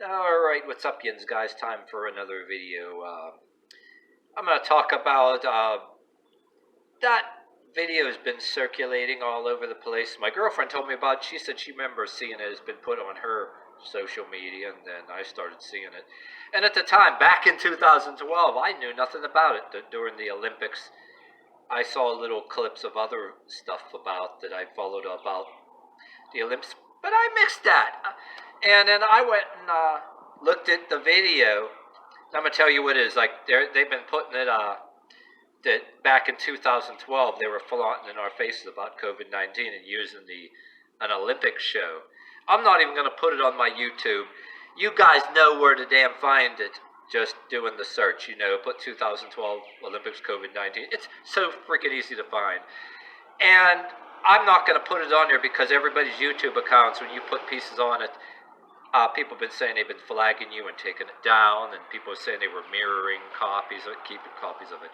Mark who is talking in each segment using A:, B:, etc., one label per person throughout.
A: Alright, what's up, yins, guys? Time for another video. I'm going to talk about that video has been circulating all over the place. My girlfriend told me about it. She said she remembers seeing it. It's been put on her social media, and then I started seeing it. And at the time, back in 2012, I knew nothing about it. During the Olympics, I saw little clips of other stuff about that I followed about the Olympics, but I mixed that. And then I went and looked at the video. I'm going to tell you what it is. Like, they've been putting it, that back in 2012, they were flaunting in our faces about COVID-19 and using an Olympics show. I'm not even going to put it on my YouTube. You guys know where to damn find it. Just doing the search, put 2012 Olympics COVID-19. It's so freaking easy to find. And I'm not going to put it on there because everybody's YouTube accounts, when you put pieces on it, people have been saying they've been flagging you and taking it down, and people are saying they were mirroring copies of it, keeping copies of it.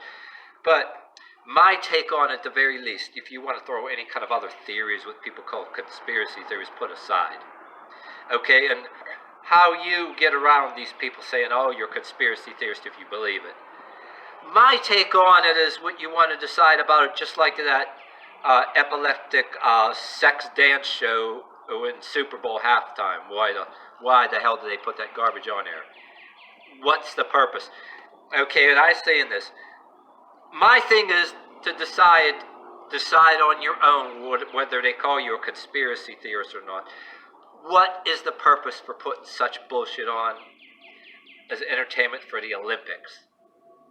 A: But my take on it, at the very least, if you want to throw any kind of other theories, what people call conspiracy theories, put aside. Okay, and how you get around these people saying, oh, you're a conspiracy theorist if you believe it. My take on it is what you want to decide about it, just like that epileptic sex dance show in Super Bowl halftime. Why the hell did they put that garbage on there? What's the purpose? Okay, and I say in this, my thing is to decide on your own whether they call you a conspiracy theorist or not. What is the purpose for putting such bullshit on as entertainment for the Olympics?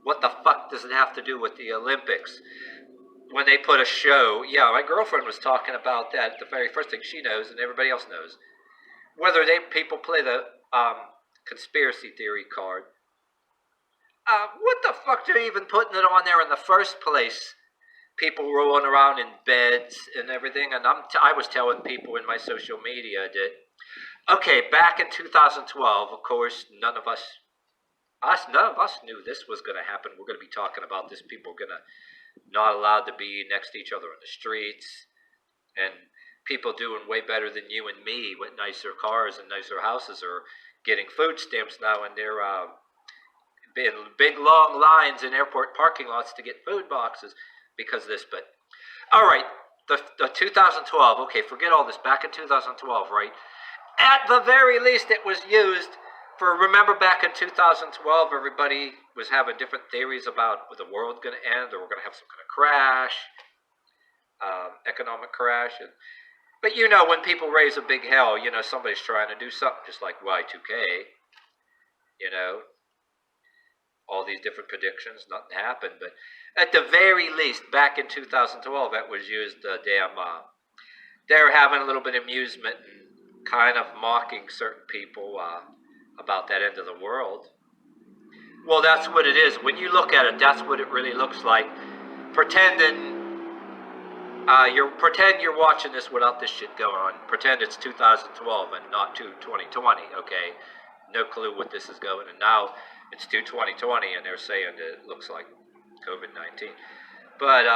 A: What the fuck does it have to do with the Olympics? When they put a show, yeah, my girlfriend was talking about that, the very first thing she knows, and everybody else knows. Whether people play the conspiracy theory card. What the fuck are even putting it on there in the first place? People rolling around in beds and everything, and I was telling people in my social media that, okay, back in 2012, of course, none of us knew this was going to happen. We're going to be talking about this. People are going to not allowed to be next to each other in the streets, and people doing way better than you and me with nicer cars and nicer houses are getting food stamps now, and they're big long lines in airport parking lots to get food boxes because of this. But all right, the 2012, okay, forget all this. Back in 2012, right, at the very least it was used for, remember back in 2012, everybody was having different theories about was the world going to end, or we're going to have some kind of crash, economic crash. But when people raise a big hell, somebody's trying to do something, just like Y2K, all these different predictions, nothing happened. But at the very least, back in 2012, that was used, they were having a little bit of amusement and kind of mocking certain people, about that end of the world. Well, that's what it is. When you look at it, that's what it really looks like. Pretend you're watching this without this shit going on. Pretend it's 2012 and not 2020, okay? No clue what this is going. And now it's 2020 and they're saying that it looks like COVID-19. But,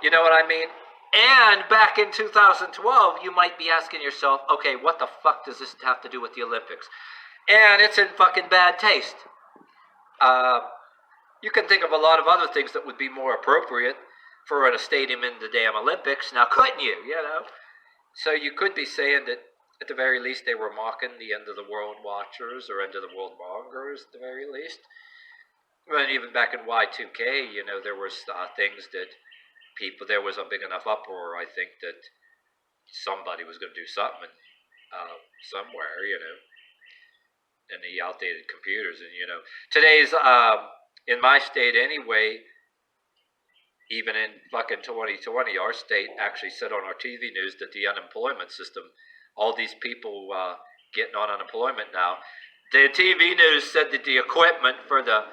A: you know what I mean? And back in 2012, you might be asking yourself, okay, what the fuck does this have to do with the Olympics? And it's in fucking bad taste. You can think of a lot of other things that would be more appropriate for a stadium in the damn Olympics, now couldn't you, So you could be saying that, at the very least, they were mocking the end of the world watchers, or end of the world mongers, at the very least. And even back in Y2K, there was things that there was a big enough uproar, I think, that somebody was going to do something somewhere, in the outdated computers. And, today's, in my state anyway, even in fucking 2020, our state actually said on our TV news that the unemployment system, all these people getting on unemployment now, the TV news said that the equipment for the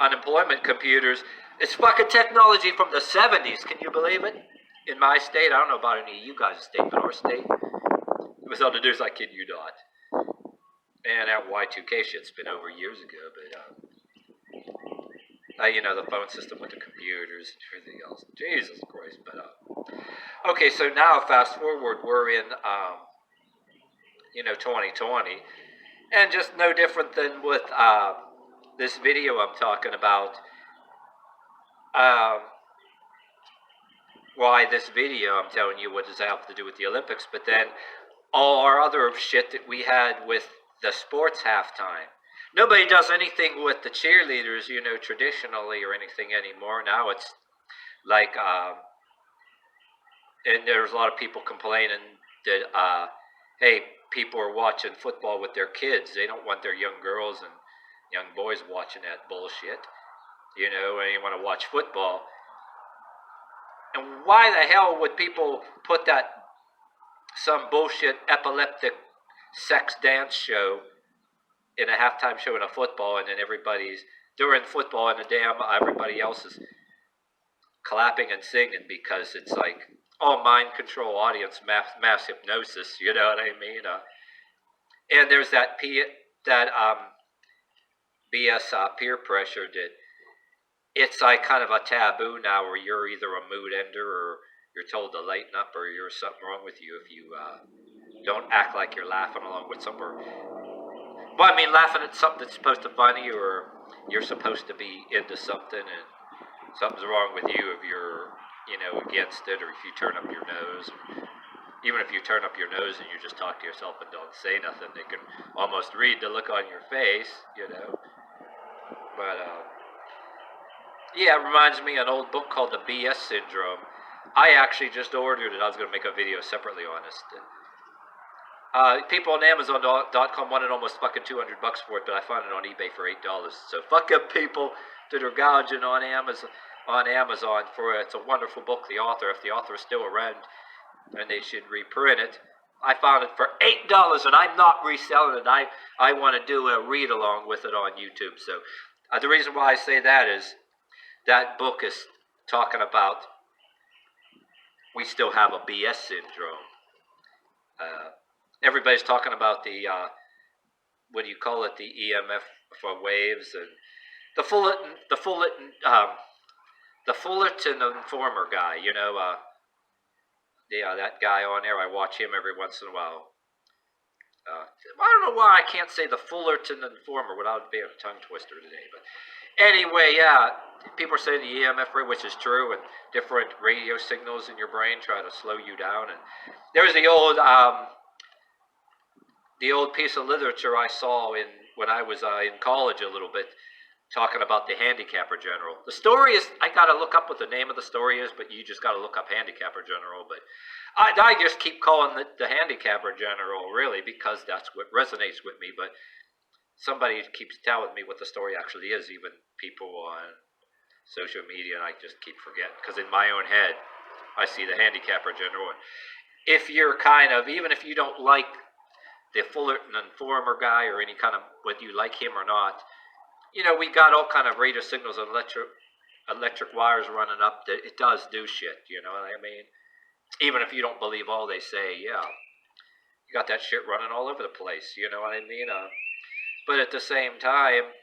A: unemployment computers, it's fucking technology from the 70s. Can you believe it? In my state, I don't know about any of you guys' state, but our state, it was on the news, I kid you not. And that Y2K shit's been over years ago, but, the phone system with the computers and everything else. Jesus Christ, but, okay, so now fast forward, we're in, 2020. And just no different than with this video I'm talking about. Um, why this video, I'm telling you what does it have to do with the Olympics, but then all our other shit that we had with the sports halftime. Nobody does anything with the cheerleaders, traditionally or anything anymore. Now it's like, and there's a lot of people complaining that, hey, people are watching football with their kids. They don't want their young girls and young boys watching that bullshit, and you want to watch football. And why the hell would people put that some bullshit epileptic sex dance show in a halftime show in a football, and then everybody's during football and everybody else is clapping and singing because it's like all mind control, audience mass hypnosis, you know what I mean? And there's that BS peer pressure that it's like kind of a taboo now, where you're either a mood ender or you're told to lighten up, or there's something wrong with you if you don't act like you're laughing along with something. Well, I mean, laughing at something that's supposed to be funny, or you're supposed to be into something, and something's wrong with you if you're, against it, or if you turn up your nose. Even if you turn up your nose and you just talk to yourself and don't say nothing, they can almost read the look on your face, But, yeah, it reminds me of an old book called The BS Syndrome. I actually just ordered it. I was going to make a video separately on this. People on Amazon.com wanted almost fucking $200 for it, but I found it on eBay for $8. So fuck them people that are gouging on Amazon for it. It's a wonderful book. If the author is still around, and they should reprint it. I found it for $8, and I'm not reselling it. I want to do a read along with it on YouTube. So the reason why I say that is that book is talking about we still have a BS syndrome. Everybody's talking about the what do you call it? The EMF for waves, and the Fullerton Informer guy. That guy on there. I watch him every once in a while. I don't know why I can't say the Fullerton Informer without being a tongue twister today. But anyway, yeah, people are saying the EMF rate, which is true, and different radio signals in your brain try to slow you down. And there's the old piece of literature I saw when I was in college a little bit, talking about the handicapper general. The story is, I got to look up what the name of the story is, but you just got to look up handicapper general. But I just keep calling it the handicapper general, really, because that's what resonates with me. But somebody keeps telling me what the story actually is, even people on social media, and I just keep forgetting, because in my own head, I see the handicapper general. And if you're even if you don't like the Fullerton Informer guy, or any kind of, whether you like him or not, we got all kind of radio signals and electric wires running up that it does do shit, you know what I mean? Even if you don't believe all they say, yeah, you got that shit running all over the place, you know what I mean? But at the same time,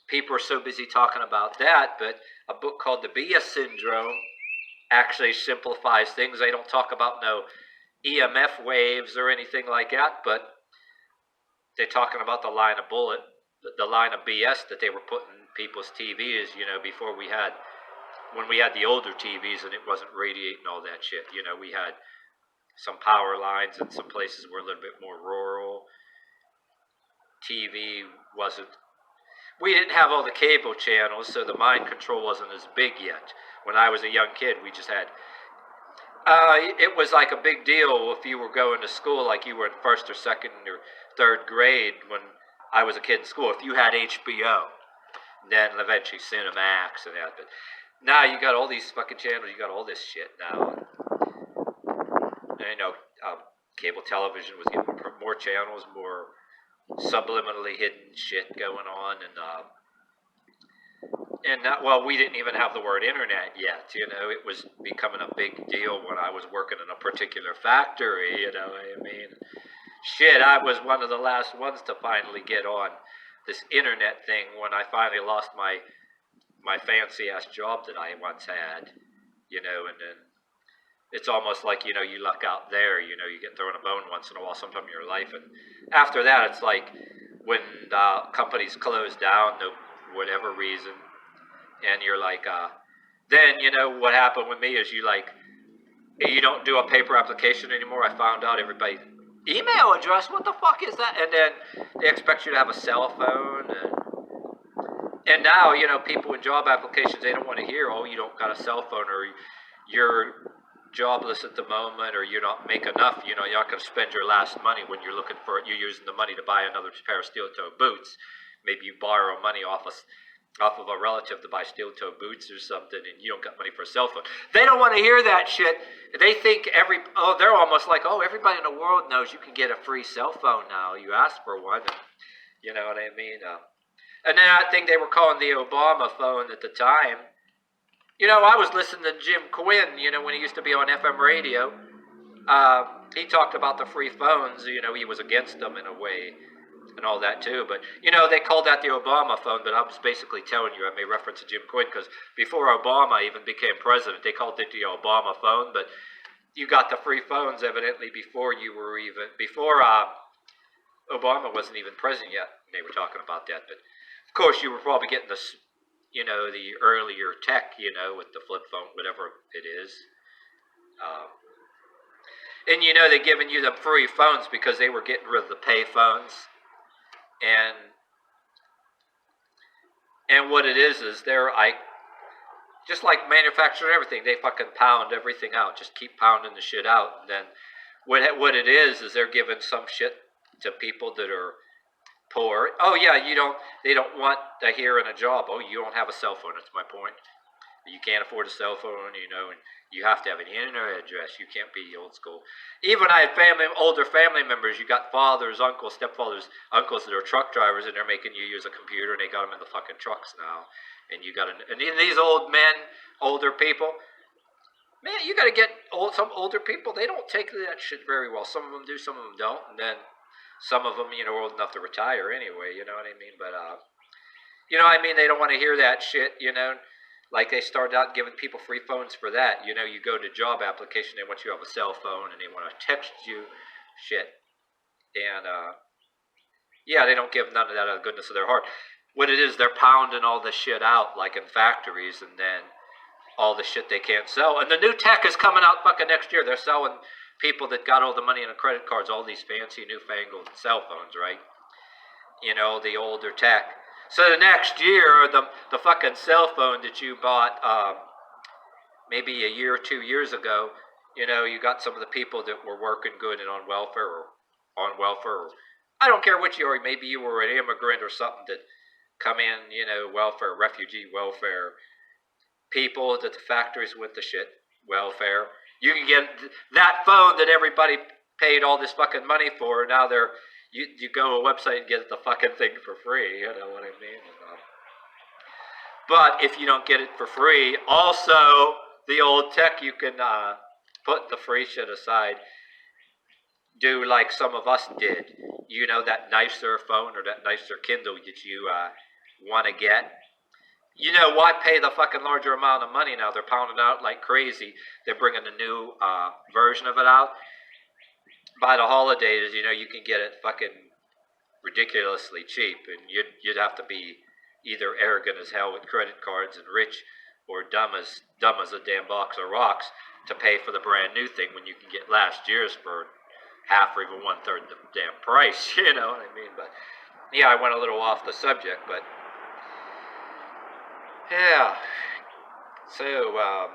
A: people are so busy talking about that, but a book called The BS Syndrome actually simplifies things. They don't talk about no EMF waves or anything like that, but they're talking about the line of BS that they were putting in people's TVs, before when we had the older TVs and it wasn't radiating all that shit. We had some power lines, and some places were a little bit more rural. TV we didn't have all the cable channels, so the mind control wasn't as big yet. When I was a young kid, we just had, it was like a big deal if you were going to school, like you were in first or second or third grade when I was a kid in school. If you had HBO, then eventually Cinemax and that. But now you got all these fucking channels, you got all this shit now. And cable television was getting more channels, more subliminally hidden shit going on, and that, well, we didn't even have the word internet yet. It was becoming a big deal when I was working in a particular factory. I mean, shit, I was one of the last ones to finally get on this internet thing when I finally lost my fancy ass job that I once had. And then it's almost like, you luck out there. You get thrown a bone once in a while sometime in your life. And after that, it's like when companies close down, no whatever reason, and you're like, then, what happened with me is you don't do a paper application anymore. I found out everybody, email address, what the fuck is that? And then they expect you to have a cell phone. And now, people in job applications, they don't want to hear, oh, you don't got a cell phone, or you're jobless at the moment, or you don't make enough. You're not going to spend your last money when you're looking for it. You're using the money to buy another pair of steel-toe boots. Maybe you borrow money off of a relative to buy steel-toe boots or something, and you don't got money for a cell phone. They don't want to hear that shit. They think they're almost like, oh, everybody in the world knows you can get a free cell phone now. You ask for one, and you know what I mean? And then I think they were calling the Obama phone at the time. I was listening to Jim Quinn, when he used to be on FM radio. He talked about the free phones. He was against them in a way and all that too. But, they called that the Obama phone. But I was basically telling you, I made reference to Jim Quinn because before Obama even became president, they called it the Obama phone. But you got the free phones evidently before Obama wasn't even president yet. They were talking about that. But of course, you were probably getting the earlier tech, with the flip phone, whatever it is. And they're giving you the free phones because they were getting rid of the pay phones. And what it is they're just like manufacturing everything, they fucking pound everything out, just keep pounding the shit out. And then what it is they're giving some shit to people that are poor. Oh yeah, they don't want to hear in a job, oh, you don't have a cell phone. That's my point. You can't afford a cell phone, and you have to have an internet address. You can't be old school. Even I had older family members. You got fathers, uncles, stepfathers, uncles that are truck drivers, and they're making you use a computer, and they got them in the fucking trucks now. And and these old men, older people, man, you got to get some older people. They don't take that shit very well. Some of them do, some of them don't, and then some of them, are old enough to retire anyway. You know what I mean? But they don't want to hear that shit. Like they started out giving people free phones for that. You go to job application, they want you to have a cell phone, and they want to text you shit. And, they don't give none of that out of the goodness of their heart. What it is, they're pounding all this shit out, like in factories, and then all the shit they can't sell. And the new tech is coming out fucking next year. They're selling people that got all the money in the credit cards, all these fancy newfangled cell phones, right? The older tech. So the next year, the fucking cell phone that you bought maybe a year or 2 years ago, you got some of the people that were working good and on welfare. Or I don't care which you are. Maybe you were an immigrant or something that come in, welfare, refugee welfare, people that the factories went to shit, welfare. You can get that phone that everybody paid all this fucking money for. Now you go to a website and get the fucking thing for free. You know what I mean? But if you don't get it for free, also the old tech, you can put the free shit aside. Do like some of us did. That nicer phone or that nicer Kindle that you want to get. Why pay the fucking larger amount of money now? They're pounding out like crazy. They're bringing a new version of it out. By the holidays, you can get it fucking ridiculously cheap, and you'd have to be either arrogant as hell with credit cards and rich, or dumb as a damn box of rocks to pay for the brand new thing when you can get last year's for half or even 1/3 the damn price. You know what I mean? But yeah, I went a little off the subject, but yeah. So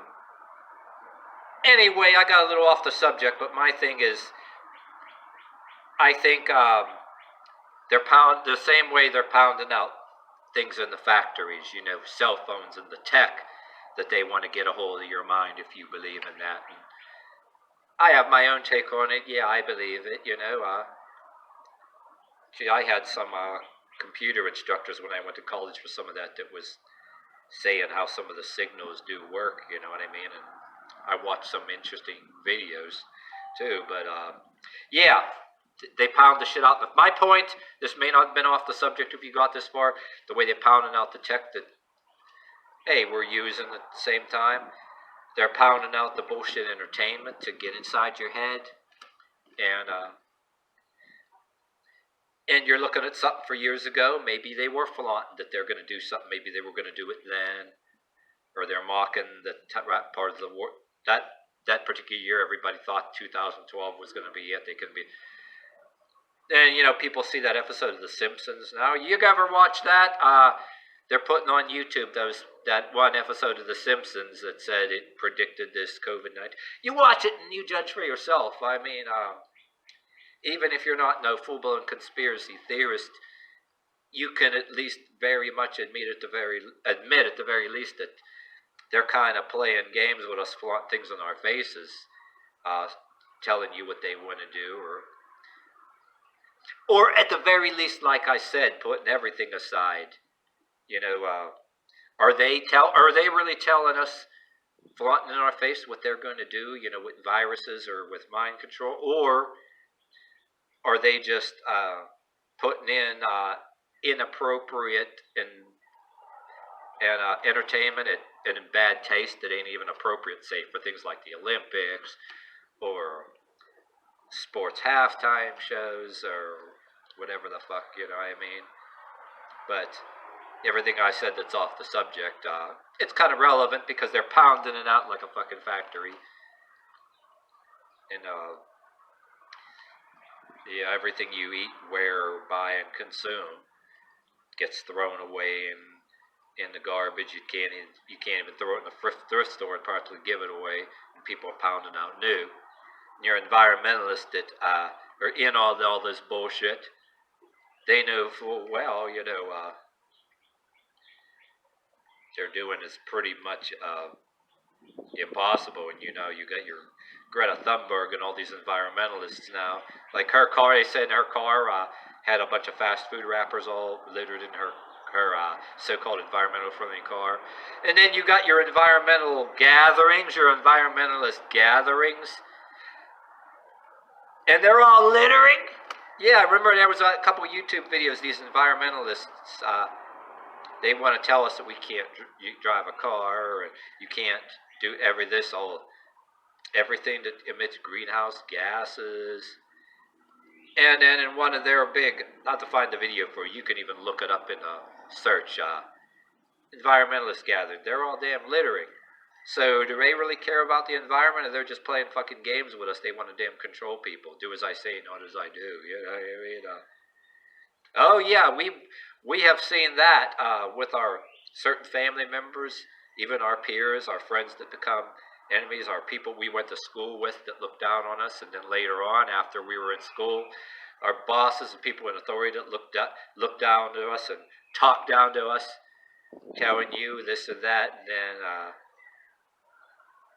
A: anyway, I got a little off the subject, but my thing is, I think they're the same way they're pounding out things in the factories, cell phones and the tech, that they want to get a hold of your mind if you believe in that. And I have my own take on it. Yeah, I believe it, I had some computer instructors when I went to college for some of that was saying how some of the signals do work, you know what I mean? And I watched some interesting videos too, but yeah, they pound the shit out. My point, this may not have been off the subject if you got this far, the way they're pounding out the tech that, hey, we're using at the same time. they're pounding out the bullshit entertainment to get inside your head, and you're looking at something for years ago. Maybe they were flaunting that they're going to do something. Maybe they were going to do it then, or they're mocking the part of the war. That particular year, everybody thought 2012 was going to be it. They couldn't be. And people see that episode of The Simpsons now. You ever watch that? They're putting on YouTube that one episode of The Simpsons that said it predicted this COVID-19. You watch it and you judge for yourself. I mean, even if you're not no full-blown conspiracy theorist, you can at least very much admit at the very least that they're kind of playing games with us, flaunting things on our faces, telling you what they want to do, or at the very least, like I said, putting everything aside. Are they really telling us, flaunting in our face what they're going to do, with viruses or with mind control, or are they just putting in inappropriate and entertainment and in bad taste that ain't even appropriate, say, for things like the Olympics or sports halftime shows or whatever the fuck, I mean. But everything I said that's off the subject, it's kind of relevant because they're pounding it out like a fucking factory. And everything you eat, wear, buy, and consume gets thrown away in the garbage. You can't even throw it in the thrift store and practically give it away. And people are pounding out new. And your environmentalists that are in all this bullshit, they know full well, they're doing is pretty much impossible. And you got your Greta Thunberg and all these environmentalists now. Like her car, they said her car had a bunch of fast food wrappers all littered in her so-called environmental friendly car. And then you got your environmental gatherings, your environmentalist gatherings, and they're all littering. Yeah, I remember there was a couple of YouTube videos. These environmentalists, they want to tell us that we can't drive a car, and you can't do everything that emits greenhouse gases. And then in one of their big, not to find the video for you, can even look it up in a search, environmentalist gathering, they're all damn littering. So do they really care about the environment, or they're just playing fucking games with us? They want to damn control people. Do as I say, not as I do. Oh yeah, we have seen that with our certain family members, even our peers, our friends that become enemies, our people we went to school with that looked down on us, and then later on, after we were in school, our bosses and people in authority that looked down to us and talked down to us, telling you this and that, and then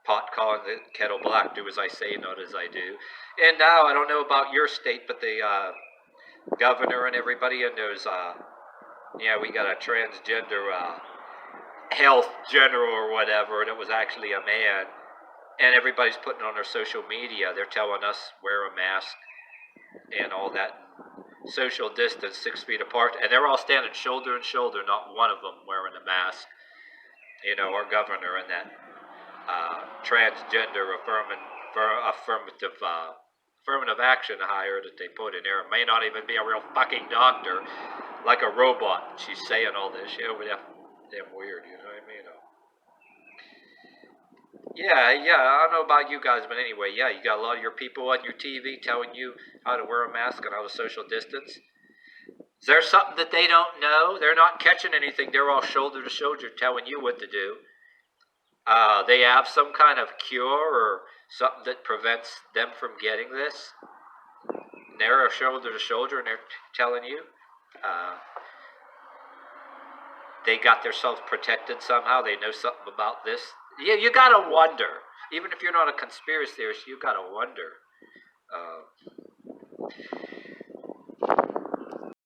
A: pot calling the kettle black, do as I say, not as I do. And now, I don't know about your state, but the governor and everybody in those, we got a transgender health general or whatever, and it was actually a man. And everybody's putting on their social media, they're telling us wear a mask and all that, social distance, 6 feet apart, and they're all standing shoulder to shoulder, not one of them wearing a mask. Our governor and that transgender affirmative action hire that they put in there may not even be a real fucking doctor, like a robot. She's saying all this shit over there. Damn weird, you know what I mean? Yeah, I don't know about you guys, but anyway, yeah, you got a lot of your people on your TV telling you how to wear a mask and how to social distance. Is there something that they don't know? They're not catching anything. They're all shoulder to shoulder telling you what to do. They have some kind of cure or something that prevents them from getting this. And they're shoulder to shoulder and they're telling you. They got themselves protected somehow. They know something about this. Yeah, you gotta wonder. Even if you're not a conspiracy theorist, you gotta wonder.